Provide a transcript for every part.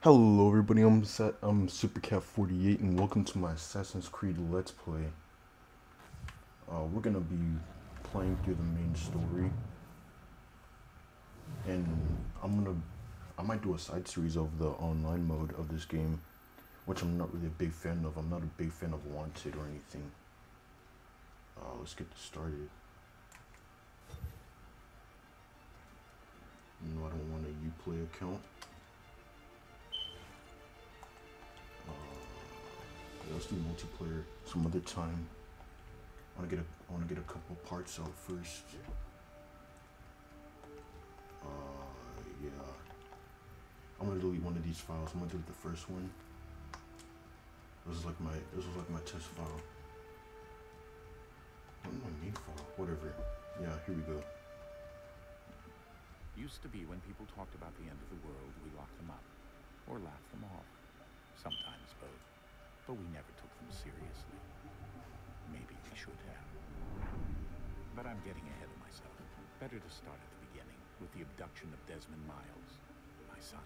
Hello everybody, I'm SuperCat48 and welcome to my Assassin's Creed Let's Play. We're gonna be playing through the main story, and I might do a side series of the online mode of this game, which I'm not really a big fan of. I'm not a big fan of Wanted or anything. Let's get this started. No, I don't want a Uplay account. Let's do multiplayer some other time. I wanna get a couple parts out first. Yeah. I'm gonna delete one of these files. I'm gonna delete the first one. This was like my test file. What my main file? Whatever. Yeah, here we go. Used to be when people talked about the end of the world, we locked them up or laughed them off. Sometimes both. But we never took them seriously. Maybe we should have. But I'm getting ahead of myself. Better to start at the beginning, with the abduction of Desmond Miles, my son.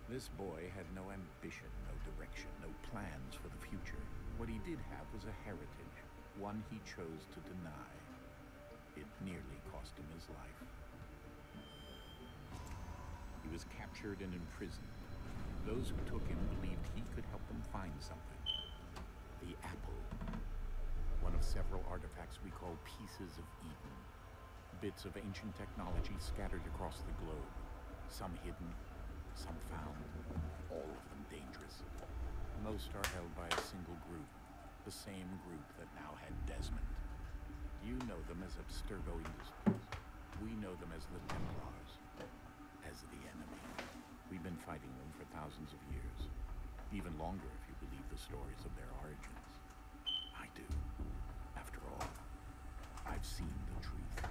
This boy had no ambition, no direction, no plans for the future. What he did have was a heritage, one he chose to deny. It nearly cost him his life. He was captured and imprisoned. Those who took him believed he could help them find something. The apple. One of several artifacts we call pieces of Eden. Bits of ancient technology scattered across the globe. Some hidden, some found, all of them dangerous. Most are held by a single group. The same group that now had Desmond. You know them as Abstergo Industries. We know them as the Templars. As the enemy. We've been fighting them for thousands of years. Even longer if you believe the stories of their origins. I do. After all, I've seen the truth.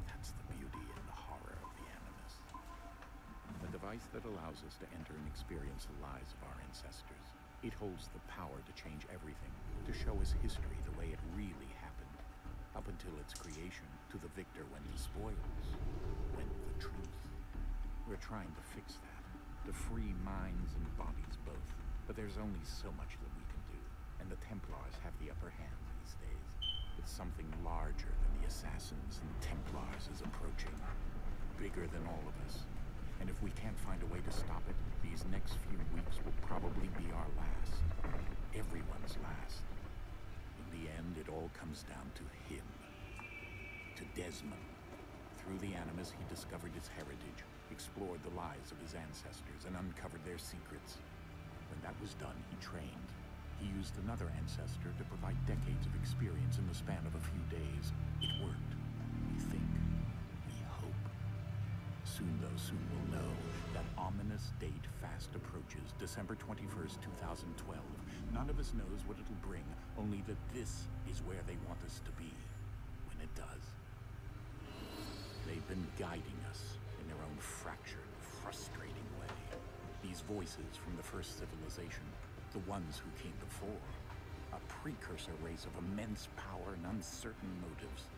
That's the beauty and the horror of the Animus. A device that allows us to enter and experience the lives of our ancestors. It holds the power to change everything, to show us history the way it really happened. Up until its creation, to the victor went the spoils, went the truth. We're trying to fix that, to free minds and bodies both. But there's only so much that we can do, and the Templars have the upper hand these days. It's something larger than the Assassins and Templars is approaching, bigger than all of us. And if we can't find a way to stop it, these next few weeks will probably be our last. Everyone's last. In the end, it all comes down to him. To Desmond. Through the Animus, he discovered his heritage, explored the lives of his ancestors, and uncovered their secrets. When that was done, he trained. He used another ancestor to provide decades of experience in the span of a few days. It worked. We think. We hope. Soon we'll know. That ominous date fast approaches, December 21st, 2012. None of us knows what it'll bring, only that this is where they want us to be. When it does. They've been guiding us in their own fractured, frustrating way. These voices from the first civilization, the ones who came before, a precursor race of immense power and uncertain motives.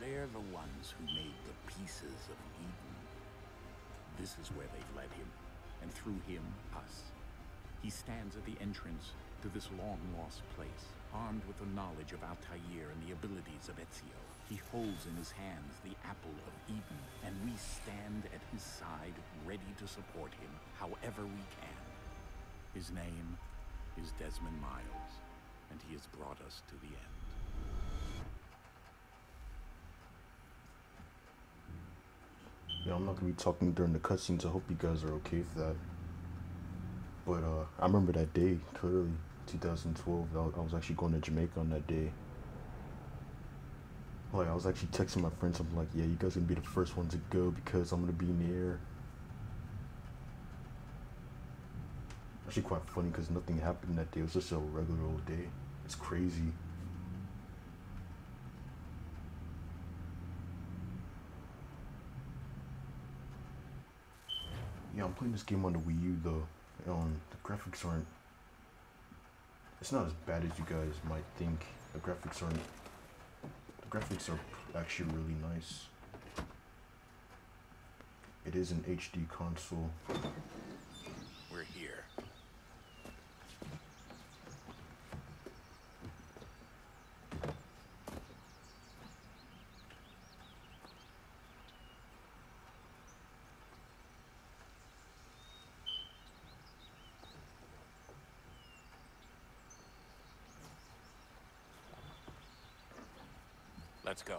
They're the ones who made the pieces of Eden. This is where they've led him, and through him, us. He stands at the entrance to this long-lost place, armed with the knowledge of Altair and the abilities of Ezio. He holds in his hands the apple of Eden, and we stand at his side, ready to support him however we can. His name is Desmond Miles, and he has brought us to the end. Yeah, I'm not gonna be talking during the cutscenes. I hope you guys are okay with that. But I remember that day clearly, 2012. I was actually going to Jamaica on that day. Like, I was actually texting my friends. I'm like, yeah, you guys are gonna be the first ones to go because I'm gonna be in the air. Actually, quite funny because nothing happened that day. It was just a regular old day. It's crazy. Yeah, I'm playing this game on the Wii U though. The graphics aren't. It's not as bad as you guys might think. The graphics are actually really nice. It is an HD console. We're here. Let's go.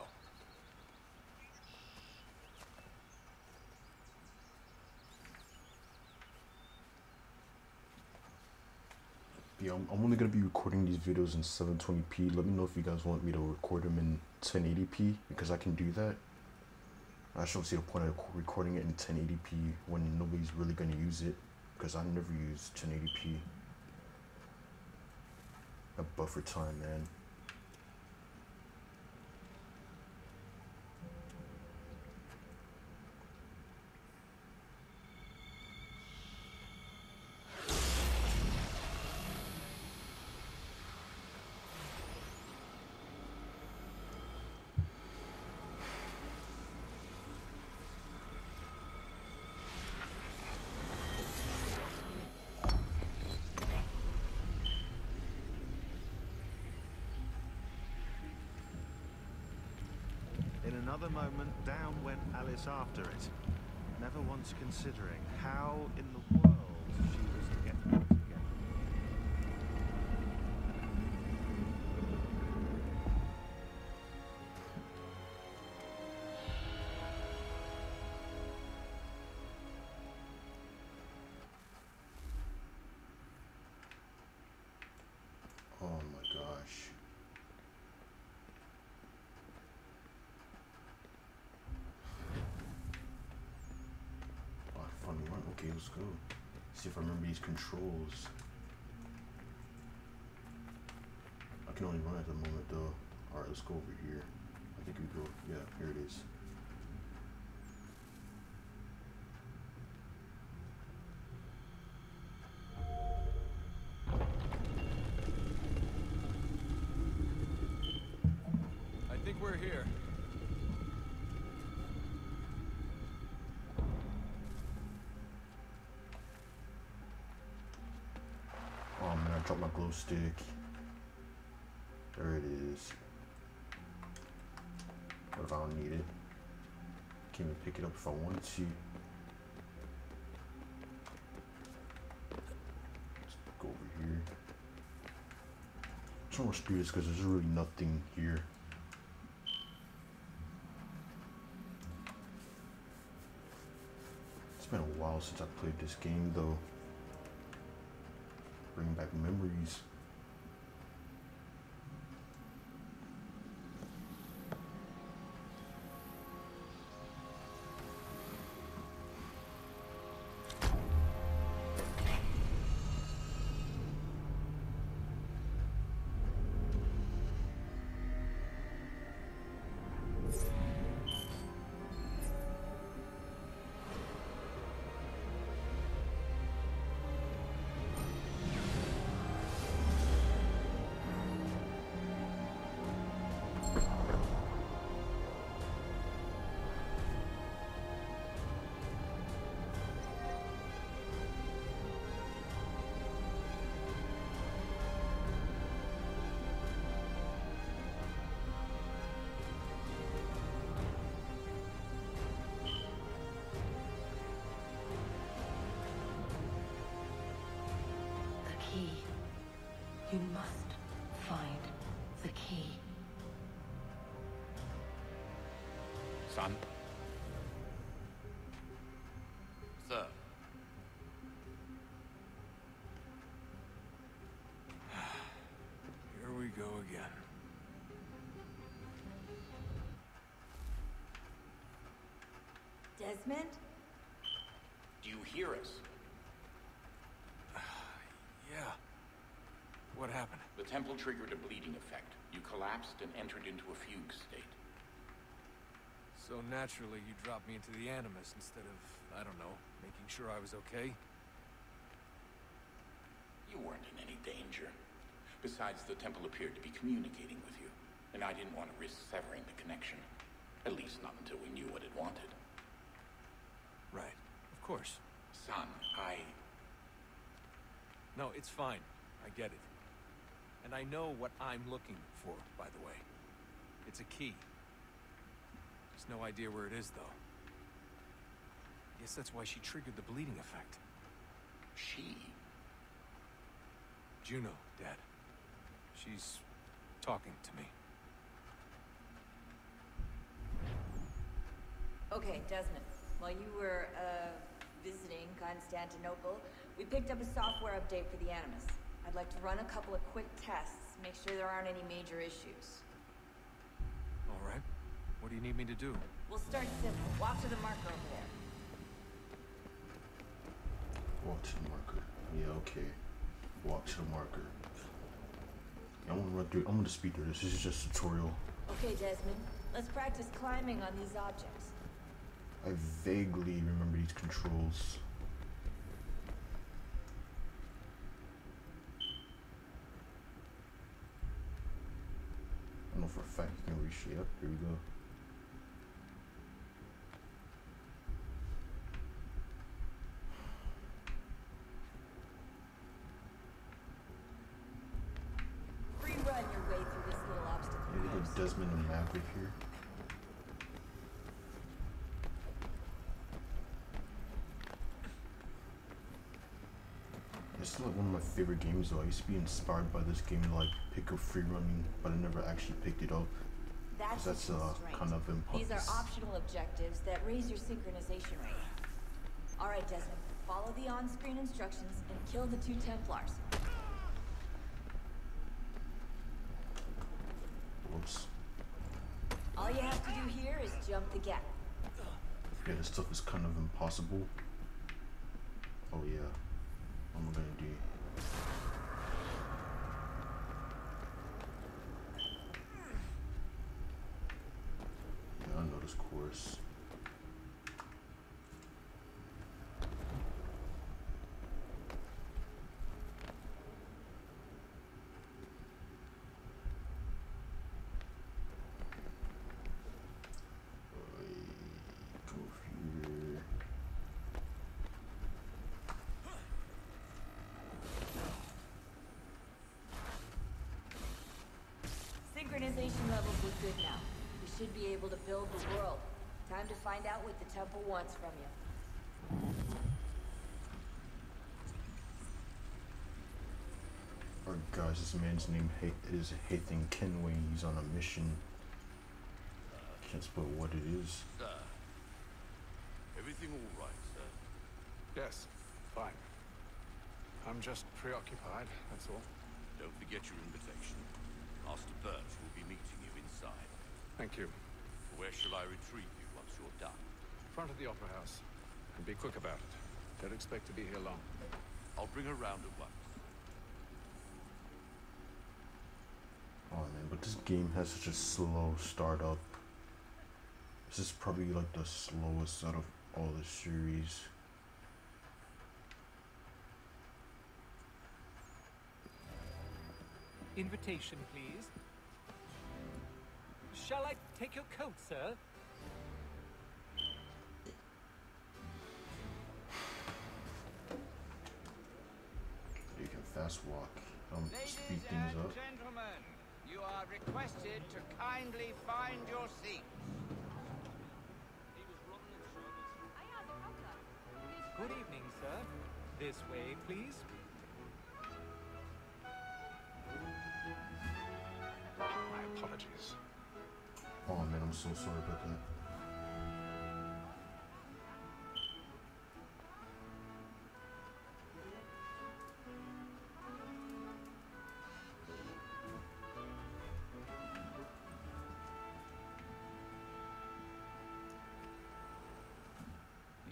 Yeah, I'm only gonna be recording these videos in 720p. Let me know if you guys want me to record them in 1080p, because I can do that. I just don't see the point of recording it in 1080p when nobody's really gonna use it, because I never use 1080p. A buffer time, man. In another moment, down went Alice after it, never once considering how in the world she was to get back together. Oh my gosh. Fun run. Okay, let's go. See if I remember these controls. I can only run at the moment though. Alright, let's go over here. I think we go. Yeah, here it is. I think we're here. Oh man, I dropped my glow stick. There it is. What if I don't need it? Can't even pick it up if I wanted to. Let's go over here. I just want to do this because there's really nothing here. It's been a while since I played this game though. Bring back memories. You must find the key. Son? Sir. Here we go again. Desmond? Do you hear us? Yeah. What happened? The temple triggered a bleeding effect. You collapsed and entered into a fugue state. So naturally, you dropped me into the Animus instead of, I don't know, making sure I was okay? You weren't in any danger. Besides, the temple appeared to be communicating with you, and I didn't want to risk severing the connection. At least not until we knew what it wanted. Right. Of course. Son, No, it's fine. I get it. And I know what I'm looking for, by the way. It's a key. Just no idea where it is, though. I guess that's why she triggered the bleeding effect. She? Juno, Dad. She's talking to me. Okay, Desmond. While you were, visiting Constantinople, we picked up a software update for the Animus. I'd like to run a couple of quick tests, make sure there aren't any major issues. All right. What do you need me to do? We'll start simple. Walk to the marker over there. Walk to the marker. Yeah, okay. Walk to the marker. I'm gonna run through. I'm gonna speed through this. This is just a tutorial. Okay, Desmond. Let's practice climbing on these objects. I vaguely remember these controls. I know for a fact you can reshape. Yep, here we go. Free run your way through this little obstacle Maybe course. the Desmond and Maverick here. It's like one of my favorite games though. I used to be inspired by this game to like pick up free running, but I never actually picked it up. That's That's a constraint. kind of These are impulse. optional objectives that raise your synchronization rate. All right, Desmond. Follow the on-screen instructions and kill the 2 Templars. Whoops. All you have to do here is jump the gap. Yeah, this stuff is kind of impossible. Oh yeah. What am I gonna do? Yeah, I know this course. Go here. Synchronization levels look good now. We should be able to build the world. Time to find out what the temple wants from you. Alright guys, this man's name is Haytham Kenway. He's on a mission. Can't spell what it is. Sir, everything all right, sir? Yes, fine. I'm just preoccupied, that's all. Don't forget your invitation. Master Birch will be meeting you inside. Thank you. Where shall I retrieve you once you're done? Front of the Opera House. And be quick about it. Don't expect to be here long. I'll bring her round at once. Oh man, but this game has such a slow startup. This is probably like the slowest out of all the series. Invitation, please. Shall I take your coat, sir? You can fast walk. Speed Ladies things and up. gentlemen, you are requested to kindly find your seats. Good evening, sir. This way, please. My apologies. Oh man, I'm so sorry about that.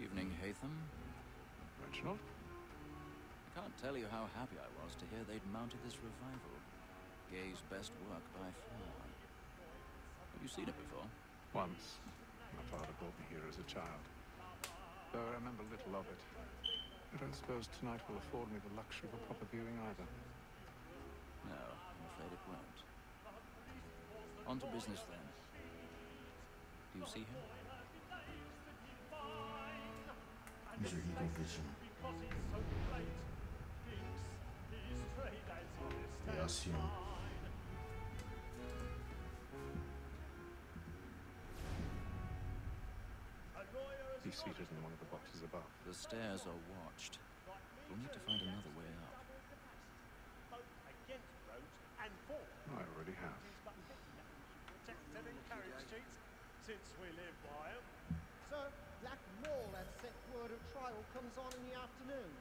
Evening, Haytham. Reginald? I can't tell you how happy I was to hear they'd mounted this revival. Gay's best work by far. Have you seen it before? Once. My father brought me here as a child. Though I remember little of it. I don't suppose tonight will afford me the luxury of a proper viewing either. No, I'm afraid it won't. On to business then. Do you see him? Use your eagle vision. Yeah, I see him. He's seated in one of the boxes above. The stairs are watched. We'll need to find another way up. I already have. Since we live by him. Sir, Black Mole has sent word a trial comes on in the afternoon,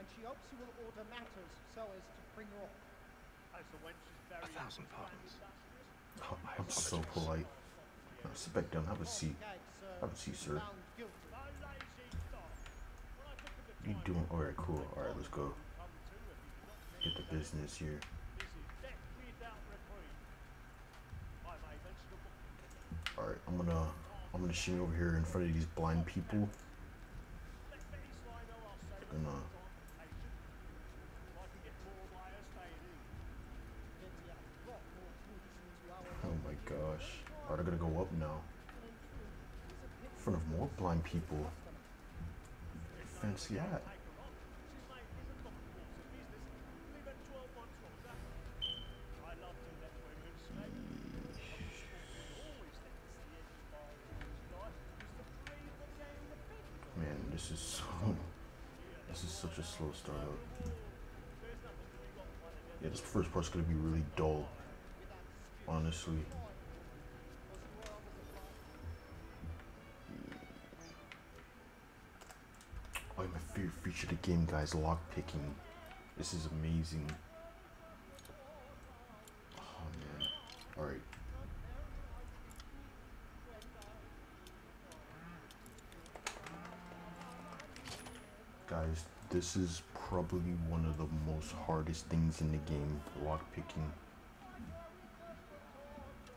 and she hopes you will order matters so as to bring her off. As the wench is very 1,000 pardons. Oh, I'm so polite. No, sit back down. Have a seat. Have a seat, sir. You doing? Alright, cool. Alright, let's go. Get the business here. Alright, I'm gonna shimmy over here in front of these blind people. And oh my gosh. Are they gonna go up now? In front of more blind people. Fancy hat. Man, this is such a slow start up. Yeah, this first part's gonna be really dull, honestly. Oh, my favorite feature of the game, guys, lock picking. This is amazing. Oh man. Alright. Guys, this is probably one of the most hardest things in the game, lock picking.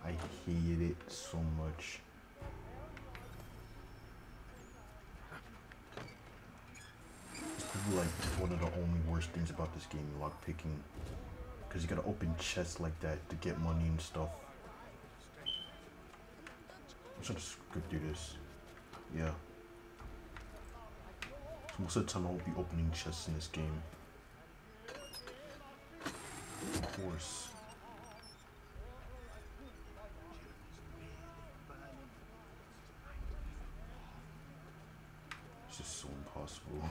I hated it so much. It's probably like one of the only worst things about this game, lock picking. Because you gotta open chests like that to get money and stuff. I'm just gonna skip through this. Yeah. Most of the time I won't be opening chests in this game. Of course. It's just so impossible.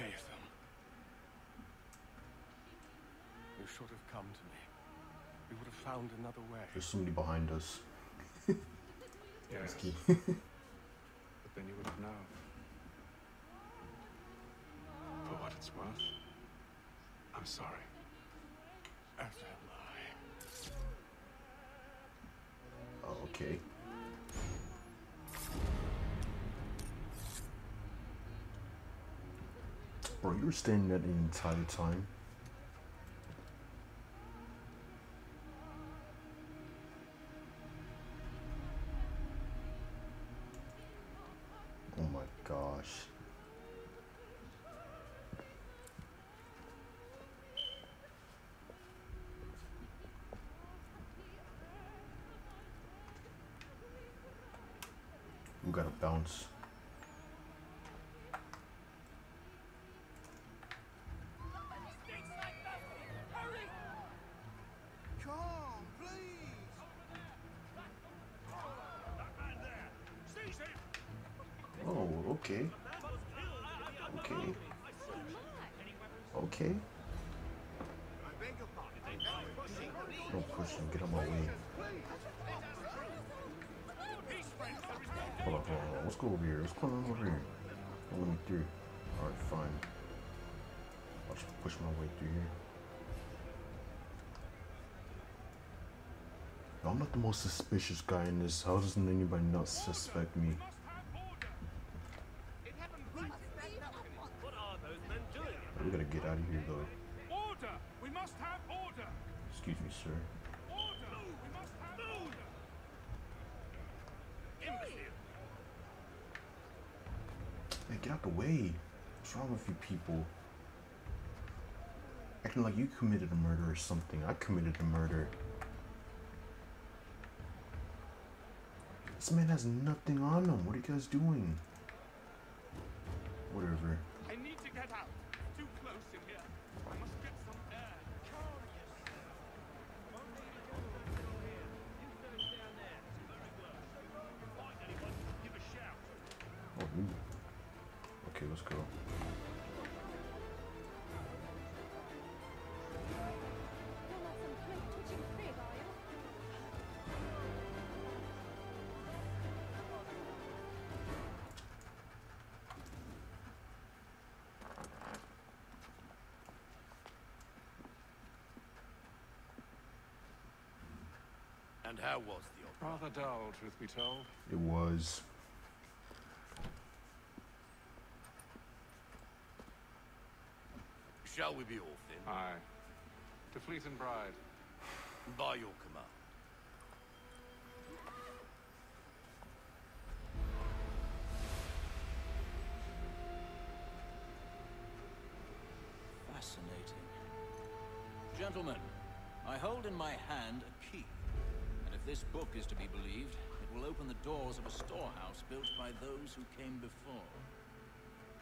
Haytham. You should have come to me. We would have found another way. There's somebody behind us. Yes. But then you would have known. For what it's worth, I'm sorry. As am I. Oh, okay. Bro, you were standing there the entire time. Oh my gosh. We gotta bounce. Oh, okay. Okay. Okay. Don't push him, get on my way. Hold on. Let's go over here. What's going on over here? Don't let me through. Alright, fine. I'll just push my way through here. No, I'm not the most suspicious guy in this. How doesn't anybody not suspect me? We gotta get out of here, though. Order! We must have order! Excuse me, sir. Order! We must have order! imbecile! Hey, get out the way. What's wrong with you people? Acting like you committed a murder or something. I committed a murder. This man has nothing on him. What are you guys doing? Whatever. I need to get out. Too close in here. I must get some air. Calm yourself. Only if you're still here. You finish down there. It's very well. If you find anyone, give a shout. Oh, ooh. Okay, let's go. And how was the opera? Rather dull, truth be told. It was. Shall we be off then? Aye. To Fleet and Bride. By your command. Fascinating. Gentlemen, I hold in my hand a key. And if this book is to be believed, it will open the doors of a storehouse built by those who came before.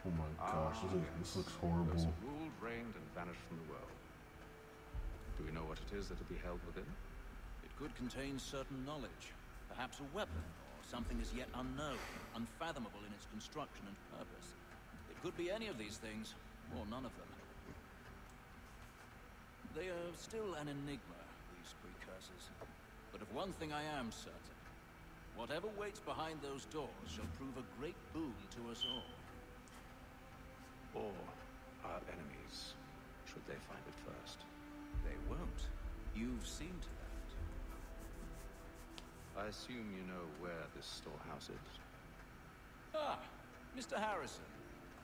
Oh my gosh, this looks horrible. Those who ruled, reigned, and vanished from the world. Do we know what it is that will be held within? It could contain certain knowledge. Perhaps a weapon, or something as yet unknown, unfathomable in its construction and purpose. It could be any of these things, or none of them. They are still an enigma, these precursors. But of one thing I am certain. Whatever waits behind those doors shall prove a great boon to us all. Or our enemies, should they find it first. They won't. You've seen to that. I assume you know where this storehouse is? Ah, Mr. Harrison.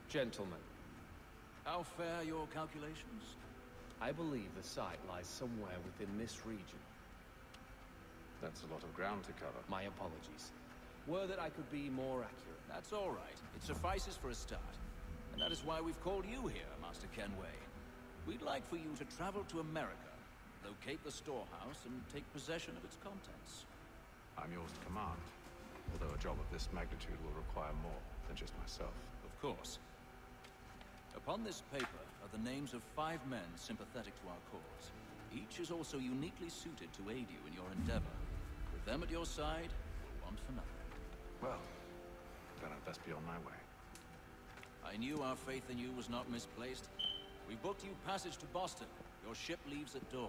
Gentlemen, How fare your calculations? I believe the site lies somewhere within this region. That's a lot of ground to cover. My apologies. Were that I could be more accurate. That's all right. It suffices for a start. And that is why we've called you here, Master Kenway. We'd like for you to travel to America, locate the storehouse, and take possession of its contents. I'm yours to command, although a job of this magnitude will require more than just myself. Of course. Upon this paper are the names of 5 men sympathetic to our cause. Each is also uniquely suited to aid you in your endeavor. With them at your side, you'll want for nothing. Well, then I'd best be on my way. I knew our faith in you was not misplaced. We booked you passage to Boston. Your ship leaves at dawn.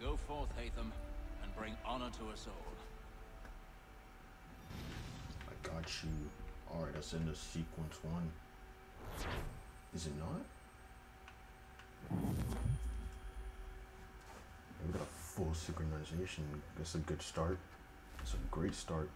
Go forth, Haytham, and bring honor to us all. I got you. Alright, that's in the sequence 1. Is it not? We got a full synchronization. That's a good start. That's a great start.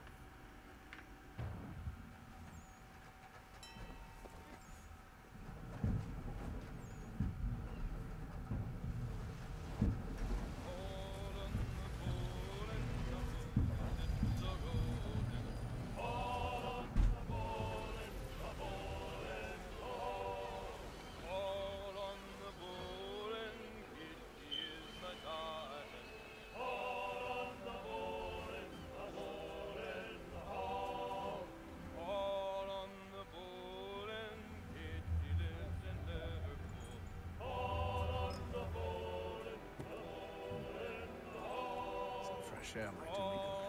Share might do me good.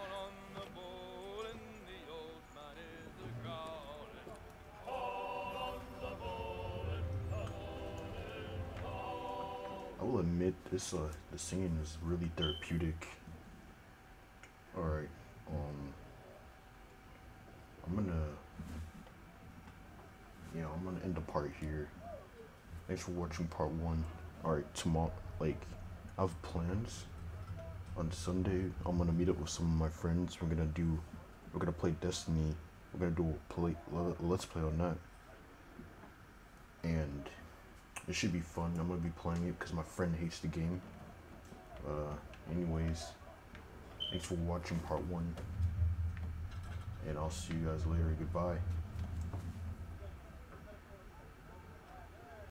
I will admit this the singing is really therapeutic. Alright, I'm gonna end the part here. Thanks for watching part 1. Alright, tomorrow, like, I have plans. On Sunday, I'm gonna meet up with some of my friends. We're gonna play Destiny. We're gonna do a let's play on that. And it should be fun. I'm gonna be playing it because my friend hates the game. Anyways, Thanks for watching part 1. And I'll see you guys later. Goodbye.